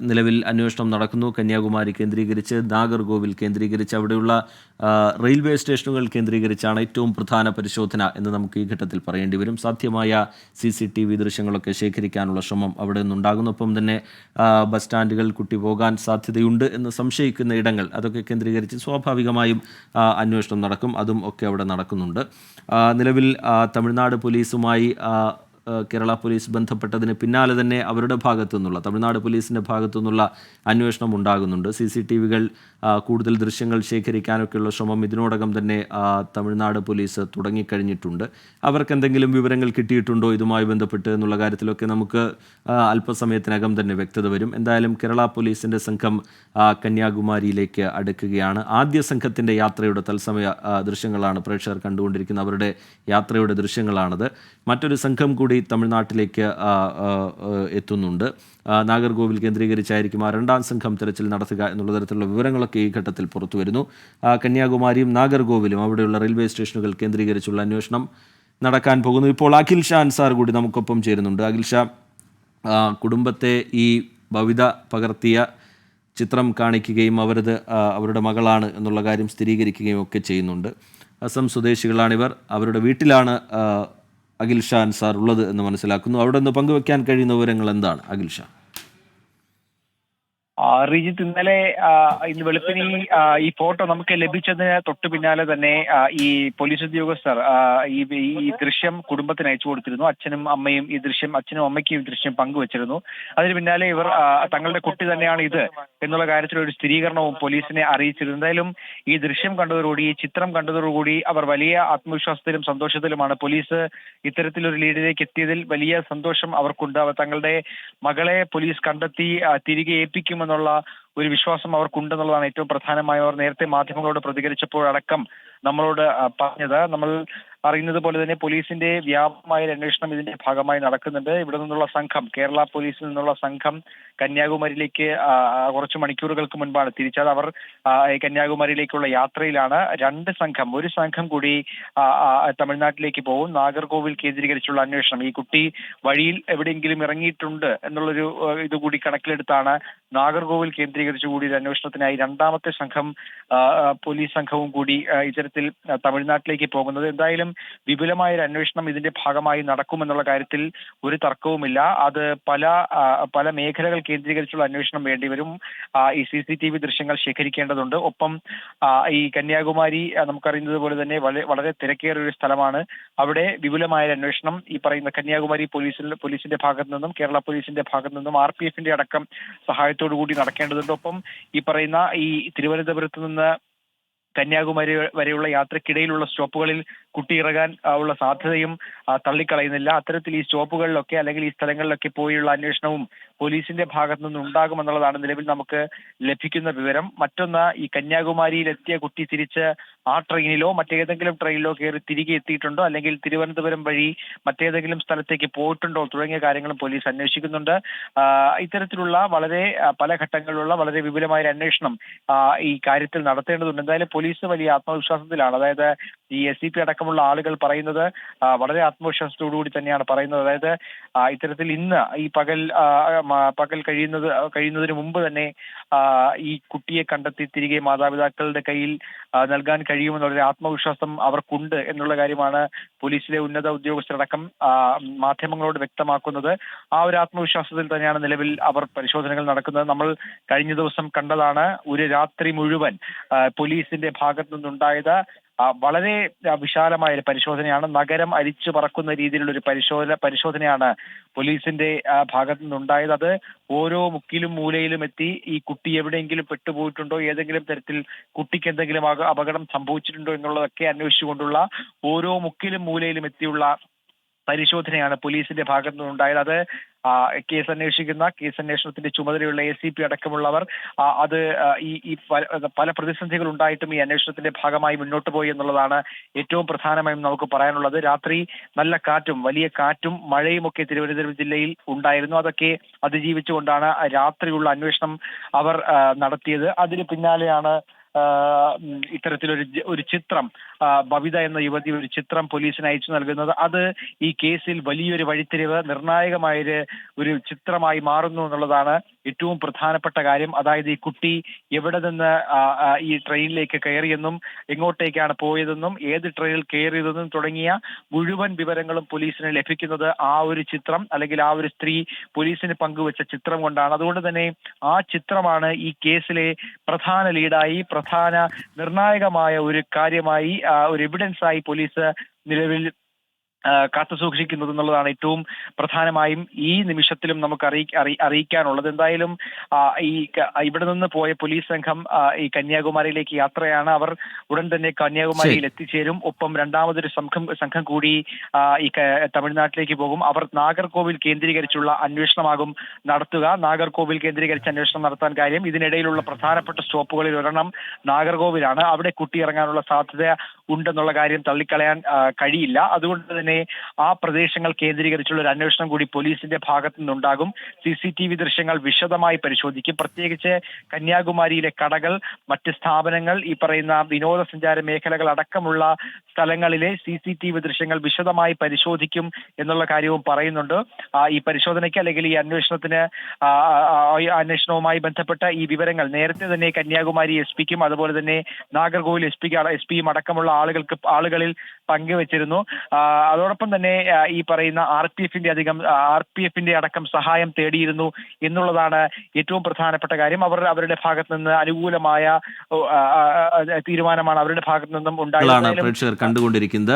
നിലവിൽ അന്വേഷണം നടക്കുന്നു. കന്യാകുമാരി കേന്ദ്രീകരിച്ച്, നാഗർകോവിൽ കേന്ദ്രീകരിച്ച്, അവിടെയുള്ള റെയിൽവേ സ്റ്റേഷനുകൾ കേന്ദ്രീകരിച്ചാണ് ഏറ്റവും പ്രധാന പരിശോധന എന്ന് നമുക്ക് ഈ ഘട്ടത്തിൽ പറയേണ്ടി വരും. സാധ്യമായ CCTV ദൃശ്യങ്ങളൊക്കെ ശേഖരിക്കാനുള്ള ശ്രമം അവിടെ നിന്നുണ്ടാകുന്നു. ഒപ്പം തന്നെ ബസ് സ്റ്റാൻഡുകൾ, കുട്ടി പോകാൻ സാധ്യതയുണ്ട് എന്ന് സംശയിക്കുന്ന ഇടങ്ങൾ, അതൊക്കെ കേന്ദ്രീകരിച്ച് സ്വാഭാവികമായും അന്വേഷണം നടക്കും. അതും ഒക്കെ അവിടെ നടക്കുന്നുണ്ട്. നിലവിൽ തമിഴ്നാട് പോലീസുമായി കേരള പോലീസ് ബന്ധപ്പെട്ടതിന് പിന്നാലെ തന്നെ അവരുടെ ഭാഗത്തു നിന്നുള്ള, തമിഴ്നാട് പോലീസിൻ്റെ ഭാഗത്തു നിന്നുള്ള അന്വേഷണം ഉണ്ടാകുന്നുണ്ട്. CCTVകൾ, കൂടുതൽ ദൃശ്യങ്ങൾ ശേഖരിക്കാനൊക്കെയുള്ള ശ്രമം ഇതിനോടകം തന്നെ തമിഴ്നാട് പോലീസ് തുടങ്ങിക്കഴിഞ്ഞിട്ടുണ്ട്. അവർക്ക് എന്തെങ്കിലും വിവരങ്ങൾ കിട്ടിയിട്ടുണ്ടോ ഇതുമായി ബന്ധപ്പെട്ട് എന്നുള്ള കാര്യത്തിലൊക്കെ നമുക്ക് അല്പസമയത്തിനകം തന്നെ വ്യക്തത വരും. എന്തായാലും കേരള പോലീസിൻ്റെ സംഘം കന്യാകുമാരിയിലേക്ക് അടുക്കുകയാണ്. ആദ്യ സംഘത്തിൻ്റെ യാത്രയുടെ തത്സമയ ദൃശ്യങ്ങളാണ് പ്രേക്ഷകർ കണ്ടുകൊണ്ടിരിക്കുന്നത്. അവരുടെ യാത്രയുടെ ദൃശ്യങ്ങളാണത്. മറ്റൊരു സംഘം കൂടി തമിഴ്നാട്ടിലേക്ക് എത്തുന്നുണ്ട്. നാഗർകോവിൽ കേന്ദ്രീകരിച്ചായിരിക്കും ആ രണ്ടാം സംഘം തെരച്ചിൽ നടത്തുക എന്നുള്ള തരത്തിലുള്ള വിവരങ്ങളൊക്കെ ഈ ഘട്ടത്തിൽ പുറത്തു വരുന്നു. കന്യാകുമാരിയും നാഗർകോവിലും അവിടെയുള്ള റെയിൽവേ സ്റ്റേഷനുകൾ കേന്ദ്രീകരിച്ചുള്ള അന്വേഷണം നടക്കാൻ പോകുന്നു. ഇപ്പോൾ അഖിൽ ഷാ അൻസാർ കൂടി നമുക്കൊപ്പം ചേരുന്നുണ്ട്. അഖിൽ ഷാ, കുടുംബത്തെ ഈ ഭവിത പകർത്തിയ ചിത്രം കാണിക്കുകയും അവരുടെ മകളാണ് എന്നുള്ള കാര്യം സ്ഥിരീകരിക്കുകയും ഒക്കെ ചെയ്യുന്നുണ്ട്. അസം സ്വദേശികളാണിവർ. അവരുടെ വീട്ടിലാണ് അഖിൽ ഷാ അൻസാർ ഉള്ളത് എന്ന് മനസ്സിലാക്കുന്നു. അവിടെ നിന്ന് പങ്കുവെക്കാൻ കഴിയുന്ന വിവരങ്ങൾ എന്താണ് അഖിൽ ഷാ? റിജിത്ത്, ഇന്ന് വെളുപ്പിന് ഈ ഫോട്ടോ നമുക്ക് ലഭിച്ചതിന് തൊട്ടു പിന്നാലെ തന്നെ ഈ പോലീസ് ഉദ്യോഗസ്ഥർ ഈ ദൃശ്യം കുടുംബത്തിന് അയച്ചു കൊടുത്തിരുന്നു. അച്ഛനും അമ്മയ്ക്കും ഈ ദൃശ്യം പങ്കുവച്ചിരുന്നു. അതിന് പിന്നാലെ ഇവർ തങ്ങളുടെ കുട്ടി തന്നെയാണ് ഇത് എന്നുള്ള കാര്യത്തിൽ ഒരു സ്ഥിരീകരണവും പോലീസിനെ അറിയിച്ചിരുന്നു. എന്തായാലും ഈ ദൃശ്യം കണ്ടതോടുകൂടി, ഈ ചിത്രം കണ്ടതോടുകൂടി അവർ വലിയ ആത്മവിശ്വാസത്തിലും സന്തോഷത്തിലുമാണ്. പോലീസ് ഇത്തരത്തിലൊരു ലീഡിലേക്ക് എത്തിയതിൽ വലിയ സന്തോഷം അവർക്കുണ്ട്. അവർ തങ്ങളുടെ മകളെ പോലീസ് കണ്ടെത്തി തിരികെ ഏൽപ്പിക്കുമെന്നുള്ള ഒരു വിശ്വാസം അവർക്കുണ്ടെന്നുള്ളതാണ് ഏറ്റവും പ്രധാനമായി അവർ നേരത്തെ മാധ്യമങ്ങളോട് പ്രതികരിച്ചപ്പോഴടക്കം നമ്മളോട് പറഞ്ഞത്. നമ്മൾ അറിയുന്നത് പോലെ തന്നെ പോലീസിന്റെ വ്യാപകമായ അന്വേഷണം ഇതിന്റെ ഭാഗമായി നടക്കുന്നുണ്ട്. ഇവിടെ നിന്നുള്ള സംഘം, കേരള പോലീസിൽ നിന്നുള്ള സംഘം കന്യാകുമാരിയിലേക്ക് കുറച്ച് മണിക്കൂറുകൾക്ക് മുൻപാണ് തിരിച്ചത്. അവർ കന്യാകുമാരിയിലേക്കുള്ള യാത്രയിലാണ്. ഒരു സംഘം കൂടി തമിഴ്നാട്ടിലേക്ക് പോകും. നാഗർകോവിൽ കേന്ദ്രീകരിച്ചുള്ള അന്വേഷണം, ഈ കുട്ടി വഴിയിൽ എവിടെയെങ്കിലും ഇറങ്ങിയിട്ടുണ്ട് എന്നുള്ളൊരു ഇതുകൂടി കണക്കിലെടുത്താണ് നാഗർകോവിൽ കേന്ദ്രീകരിച്ചു കൂടി അന്വേഷണത്തിനായി രണ്ടാമത്തെ സംഘം, പോലീസ് സംഘവും കൂടി ഇത്തരത്തിൽ തമിഴ്നാട്ടിലേക്ക് പോകുന്നത്. എന്തായാലും വിപുലമായ ഒരു അന്വേഷണം ഇതിന്റെ ഭാഗമായി നടക്കുമെന്നുള്ള കാര്യത്തിൽ ഒരു തർക്കവുമില്ല. അത് പല മേഖലകൾ കേന്ദ്രീകരിച്ചുള്ള അന്വേഷണം വേണ്ടിവരും. ഈ CCTV ദൃശ്യങ്ങൾ ശേഖരിക്കേണ്ടതുണ്ട്. ഒപ്പം ഈ കന്യാകുമാരി നമുക്കറിയുന്നത് പോലെ തന്നെ വളരെ തിരക്കേറിയ ഒരു സ്ഥലമാണ്. അവിടെ വിപുലമായ അന്വേഷണം ഈ പറയുന്ന കന്യാകുമാരി പോലീസിന്റെ ഭാഗത്തു നിന്നും, കേരള പോലീസിന്റെ ഭാഗത്തു നിന്നും, RPFന്റെ അടക്കം സഹായത്തോടു കൂടി നടക്കേണ്ടതുണ്ട്. ഒപ്പം ഈ പറയുന്ന ഈ തിരുവനന്തപുരത്ത് നിന്ന് കന്യാകുമാരി വരെയുള്ള യാത്രക്കിടയിലുള്ള സ്റ്റോപ്പുകളിൽ കുട്ടി ഇറങ്ങാൻ ഉള്ള സാധ്യതയും തള്ളിക്കളയുന്നില്ല. അത്തരത്തിൽ ഈ സ്റ്റോപ്പുകളിലൊക്കെ അല്ലെങ്കിൽ ഈ സ്ഥലങ്ങളിലൊക്കെ പോയുള്ള അന്വേഷണവും പോലീസിന്റെ ഭാഗത്തു നിന്ന് ഉണ്ടാകുമെന്നുള്ളതാണ് നിലവിൽ നമുക്ക് ലഭിക്കുന്ന വിവരം. മറ്റൊന്ന്, ഈ കന്യാകുമാരിയിലെത്തിയ കുട്ടി തിരിച്ച് ആ ട്രെയിനിലോ മറ്റേതെങ്കിലും ട്രെയിനിലോ കയറി തിരികെ എത്തിയിട്ടുണ്ടോ, അല്ലെങ്കിൽ തിരുവനന്തപുരം വഴി മറ്റേതെങ്കിലും സ്ഥലത്തേക്ക് പോയിട്ടുണ്ടോ തുടങ്ങിയ കാര്യങ്ങളും പോലീസ് അന്വേഷിക്കുന്നുണ്ട്. ഇത്തരത്തിലുള്ള പല ഘട്ടങ്ങളിലുള്ള വളരെ വിപുലമായ അന്വേഷണം ഈ കാര്യത്തിൽ നടത്തേണ്ടതുണ്ട്. എന്തായാലും പോലീസ് വലിയ ആത്മവിശ്വാസത്തിലാണ്. അതായത് ഈ SCP അടക്കമുള്ള ആളുകൾ പറയുന്നത് വളരെ ആത്മവിശ്വാസത്തോടുകൂടി തന്നെയാണ് പറയുന്നത്. അതായത് ഇത്തരത്തിൽ ഇന്ന് ഈ പകൽ കഴിയുന്നതിന് മുമ്പ് തന്നെ ഈ കുട്ടിയെ കണ്ടെത്തി തിരികെ മാതാപിതാക്കളുടെ കയ്യിൽ നൽകാൻ കഴിയുമെന്നുള്ളൊരു ആത്മവിശ്വാസം അവർക്കുണ്ട് എന്നുള്ള കാര്യമാണ് പോലീസിലെ ഉന്നത ഉദ്യോഗസ്ഥരടക്കം മാധ്യമങ്ങളോട് വ്യക്തമാക്കുന്നത്. ആ ഒരു ആത്മവിശ്വാസത്തിൽ തന്നെയാണ് നിലവിൽ അവർ പരിശോധനകൾ നടക്കുന്നത്. നമ്മൾ കഴിഞ്ഞ ദിവസം കണ്ടതാണ്, ഒരു രാത്രി മുഴുവൻ പോലീസിന്റെ ഭാഗത്തു നിന്നുണ്ടായത് വളരെ വിശാലമായ ഒരു പരിശോധനയാണ്. നഗരം അരിച്ചു പറക്കുന്ന രീതിയിലുള്ള ഒരു പരിശോധനയാണ് പോലീസിന്റെ ഭാഗത്തു നിന്നുണ്ടായത്. അത് ഓരോ മുക്കിലും മൂലയിലും എത്തി ഈ കുട്ടി എവിടെയെങ്കിലും പെട്ടുപോയിട്ടുണ്ടോ, ഏതെങ്കിലും തരത്തിൽ കുട്ടിക്ക് എന്തെങ്കിലും അപകടം സംഭവിച്ചിട്ടുണ്ടോ എന്നുള്ളതൊക്കെ അന്വേഷിച്ചുകൊണ്ടുള്ള ഓരോ മുക്കിലും മൂലയിലും എത്തിയുള്ള പരിശോധനയാണ് പോലീസിന്റെ ഭാഗത്തു നിന്നുണ്ടായത്. അത് കേസ് അന്വേഷണത്തിന്റെ ചുമതലയുള്ള ACP അടക്കമുള്ളവർ അത് ഈ പല പ്രതിസന്ധികൾ ഉണ്ടായിട്ടും ഈ അന്വേഷണത്തിന്റെ ഭാഗമായി മുന്നോട്ട് പോയി എന്നുള്ളതാണ് ഏറ്റവും പ്രധാനമായും നമുക്ക് പറയാനുള്ളത്. രാത്രി വലിയ കാറ്റും മഴയും ഒക്കെ തിരുവനന്തപുരം ജില്ലയിൽ ഉണ്ടായിരുന്നു. അതൊക്കെ അതിജീവിച്ചുകൊണ്ടാണ് രാത്രിയുള്ള അന്വേഷണം അവർ നടത്തിയത്. അതിന് പിന്നാലെയാണ് ഒരു ചിത്രം, ബബിത എന്ന യുവതി ഒരു ചിത്രം പോലീസിന് അയച്ചു നൽകുന്നത്. അത് ഈ കേസിൽ വലിയൊരു വഴിത്തിരിവ്, നിർണായകമായൊരു ചിത്രമായി മാറുന്നു എന്നുള്ളതാണ് ഏറ്റവും പ്രധാനപ്പെട്ട കാര്യം. അതായത് ഈ കുട്ടി എവിടെ നിന്ന് ഈ ട്രെയിനിലേക്ക് കയറിയെന്നും എങ്ങോട്ടേക്കാണ് പോയതെന്നും ഏത് ട്രെയിനിൽ കയറിയതെന്നും തുടങ്ങിയ മുഴുവൻ വിവരങ്ങളും പോലീസിന് ലഭിക്കുന്നത് ആ ഒരു ചിത്രം, അല്ലെങ്കിൽ ആ ഒരു സ്ത്രീ പോലീസിന് പങ്കുവച്ച ചിത്രം കൊണ്ടാണ്. അതുകൊണ്ട് തന്നെ ആ ചിത്രമാണ് ഈ കേസിലെ പ്രധാന ലീഡായി, പ്രധാന നിർണായകമായ ഒരു കാര്യമായി, ഒരു എവിഡൻസ് ആയി പോലീസ് നിലവിൽ കാത്തുസൂക്ഷിക്കുന്നത് എന്നുള്ളതാണ് ഏറ്റവും പ്രധാനമായും ഈ നിമിഷത്തിലും നമുക്ക് അറിയിക്കാനുള്ളത്. എന്തായാലും ഇവിടെ നിന്ന് പോയ പോലീസ് സംഘം ഈ കന്യാകുമാരിയിലേക്ക് യാത്രയാണ്. അവർ ഉടൻ തന്നെ കന്യാകുമാരിയിൽ എത്തിച്ചേരും. ഒപ്പം രണ്ടാമതൊരു സംഘം കൂടി ഈ തമിഴ്നാട്ടിലേക്ക് പോകും. അവർ നാഗർകോവിൽ കേന്ദ്രീകരിച്ചുള്ള അന്വേഷണമാകും നടത്തുക. നാഗർകോവിൽ കേന്ദ്രീകരിച്ച് അന്വേഷണം നടത്താൻ കാര്യം, ഇതിനിടയിലുള്ള പ്രധാനപ്പെട്ട സ്റ്റോപ്പുകളിൽ ഒരെണ്ണം നാഗർകോവിലാണ്. അവിടെ കുട്ടി ഇറങ്ങാനുള്ള സാധ്യത ഉണ്ടെന്നുള്ള കാര്യം തള്ളിക്കളയാൻ കഴിയില്ല. അതുകൊണ്ട് തന്നെ ആ പ്രദേശങ്ങൾ കേന്ദ്രീകരിച്ചുള്ള ഒരു അന്വേഷണം കൂടി പോലീസിന്റെ ഭാഗത്തു നിന്നുണ്ടാകും. CCTV ദൃശ്യങ്ങൾ വിശദമായി പരിശോധിക്കും. പ്രത്യേകിച്ച് കന്യാകുമാരിയിലെ കടകൾ, മറ്റ് സ്ഥാപനങ്ങൾ, ഈ പറയുന്ന വിനോദസഞ്ചാര മേഖലകൾ അടക്കമുള്ള സ്ഥലങ്ങളിലെ CCTV ദൃശ്യങ്ങൾ വിശദമായി പരിശോധിക്കും എന്നുള്ള കാര്യവും പറയുന്നുണ്ട്. ഈ പരിശോധനയ്ക്ക് അല്ലെങ്കിൽ ഈ അന്വേഷണവുമായി ബന്ധപ്പെട്ട ഈ വിവരങ്ങൾ നേരത്തെ തന്നെ കന്യാകുമാരി SP-ക്കും അതുപോലെ തന്നെ നാഗർകോവിൽ SP-യും അടക്കമുള്ള ആളുകളിൽ പങ്കുവച്ചിരുന്നു. അതോടൊപ്പം തന്നെ ഈ പറയുന്ന RPF-ന്റെ അടക്കം സഹായം തേടിയിരുന്നു എന്നുള്ളതാണ് ഏറ്റവും പ്രധാനപ്പെട്ട കാര്യം. അവരുടെ ഭാഗത്ത് നിന്ന് അനുകൂലമായ തീരുമാനമാണ് അവരുടെ ഭാഗത്ത് നിന്നും ഉണ്ടായത്. പ്രേക്ഷകർ കണ്ടുകൊണ്ടിരിക്കുന്നത്.